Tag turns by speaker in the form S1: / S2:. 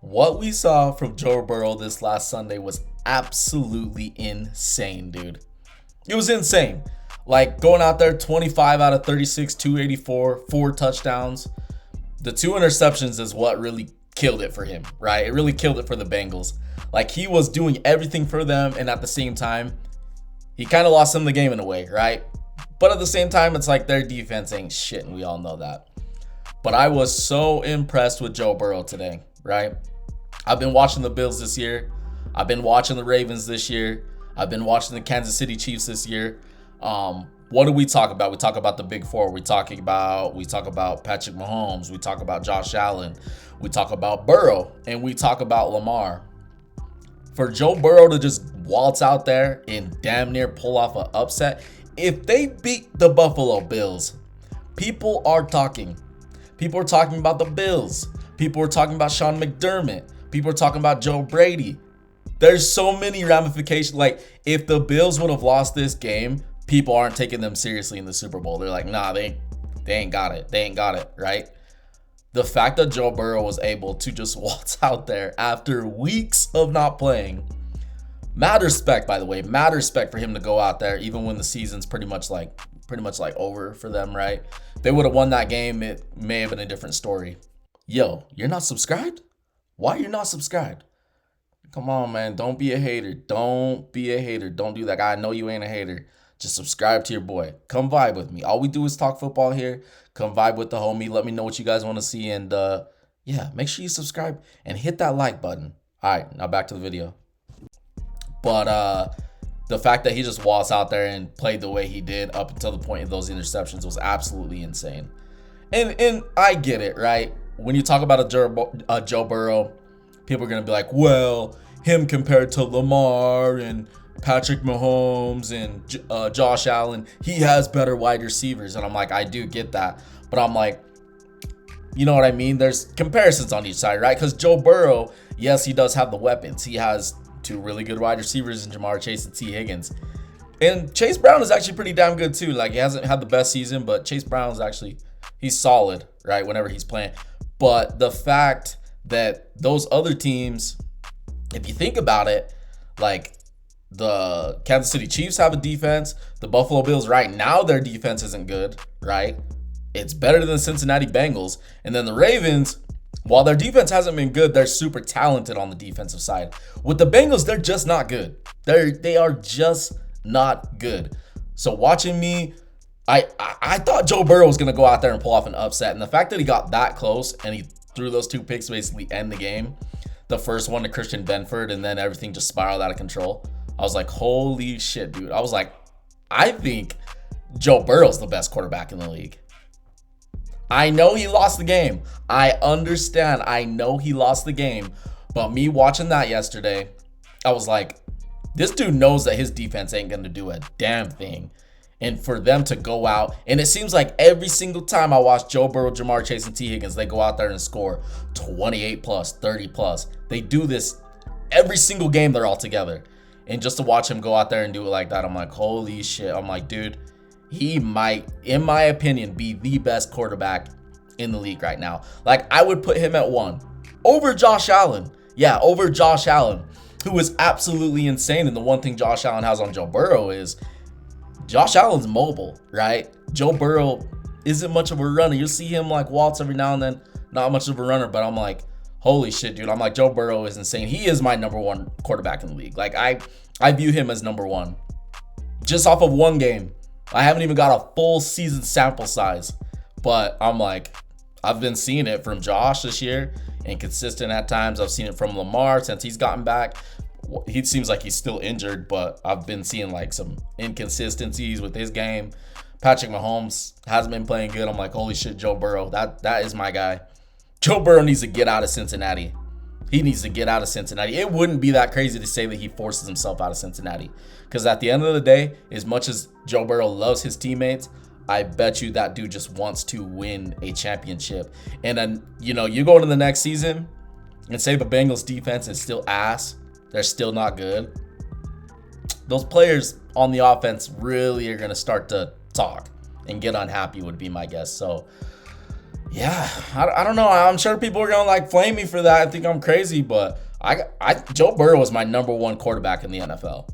S1: What we saw from Joe Burrow this last Sunday was absolutely insane, dude. It was insane. Like going out there 25 out of 36, 284, 4 touchdowns. The 2 interceptions is what really killed it for him, right? It really killed it for the Bengals. Like he was doing everything for them, and at the same time, he kind of lost them the game in a way, right? But at the same time, it's like their defense ain't shit, and we all know that. But I was so impressed with Joe Burrow today, right? I've been watching the Bills this year. I've been watching the Ravens this year. I've been watching the Kansas City Chiefs this year. What do we talk about? We talk about the Big Four. We talk about Patrick Mahomes. We talk about Josh Allen. We talk about Burrow, and we talk about Lamar. For Joe Burrow to just waltz out there and damn near pull off an upset, if they beat the Buffalo Bills, people are talking. People are talking about the Bills. People are talking about Sean McDermott. People are talking about Joe Brady. There's so many ramifications. Like, if the Bills would have lost this game, people aren't taking them seriously in the Super Bowl. They're like, nah, they ain't got it. They ain't got it, right? The fact that Joe Burrow was able to just waltz out there after weeks of not playing, mad respect, by the way. Mad respect for him to go out there, even when the season's pretty much like over for them, right? If they would have won that game, it may have been a different story. Yo, you're not subscribed? Why are you not subscribed? Come on, man. Don't be a hater. Don't be a hater. Don't do that. I know you ain't a hater. Just subscribe to your boy. Come vibe with me. All we do is talk football here. Come vibe with the homie. Let me know what you guys want to see. And yeah, make sure you subscribe and hit that like button. All right, now back to the video. But the fact that he just waltzed out there and played the way he did up until the point of those interceptions was absolutely insane. And I get it, right? When you talk about a Joe Burrow, people are going to be like, well, him compared to Lamar and Patrick Mahomes and Josh Allen, he has better wide receivers. And I'm like, I do get that. But I'm like, you know what I mean? There's comparisons on each side, right? Because Joe Burrow, yes, he does have the weapons. He has 2 really good wide receivers in Jamar Chase and T. Higgins. And Chase Brown is actually pretty damn good too. Like, he hasn't had the best season, but Chase Brown is actually, he's solid, right? Whenever he's playing. But the fact that those other teams, if you think about it, like the Kansas City Chiefs have a defense. The Buffalo Bills right now, their defense isn't good, right? It's better than the Cincinnati Bengals. And then the Ravens, while their defense hasn't been good, they're super talented on the defensive side. With the Bengals, they're just not good. They are just not good. So watching me, I thought Joe Burrow was going to go out there and pull off an upset. And the fact that he got that close and he threw those 2 picks to basically end the game, the first one to Christian Benford, and then everything just spiraled out of control. I was like, holy shit, dude. I was like, I think Joe Burrow's the best quarterback in the league. I know he lost the game. I understand. I know he lost the game. But me watching that yesterday, I was like, this dude knows that his defense ain't going to do a damn thing. And for them to go out, and it seems like every single time I watch Joe Burrow, Jamar Chase, and T. Higgins, they go out there and score 28 plus, 30 plus. They do this every single game they're all together. And just to watch him go out there and do it like that, I'm like, holy shit. I'm like, dude, he might, in my opinion, be the best quarterback in the league right now. Like, I would put him at 1 over Josh Allen. Yeah, over Josh Allen, who is absolutely insane. And the one thing Josh Allen has on Joe Burrow is Josh Allen's mobile, right? Joe Burrow isn't much of a runner. You'll see him like waltz every now and then. Not much of a runner, but I'm like, holy shit, dude. I'm like, Joe Burrow is insane. He is my number 1 quarterback in the league. Like, I view him as number 1. Just off of 1 game. I haven't even got a full season sample size. But I'm like, I've been seeing it from Josh this year. Inconsistent at times. I've seen it from Lamar since he's gotten back. He seems like he's still injured, but I've been seeing like some inconsistencies with his game. Patrick Mahomes hasn't been playing good. I'm like, holy shit, Joe Burrow. That is my guy. Joe Burrow needs to get out of Cincinnati. He needs to get out of Cincinnati. It wouldn't be that crazy to say that he forces himself out of Cincinnati. Because at the end of the day, as much as Joe Burrow loves his teammates, I bet you that dude just wants to win a championship. And then, you go into the next season and say the Bengals defense is still ass. They're still not good. Those players on the offense really are going to start to talk and get unhappy would be my guess. So, Yeah, I don't know. I'm sure people are gonna like flame me for that. I think I'm crazy, but Joe Burrow is my number one quarterback in the NFL.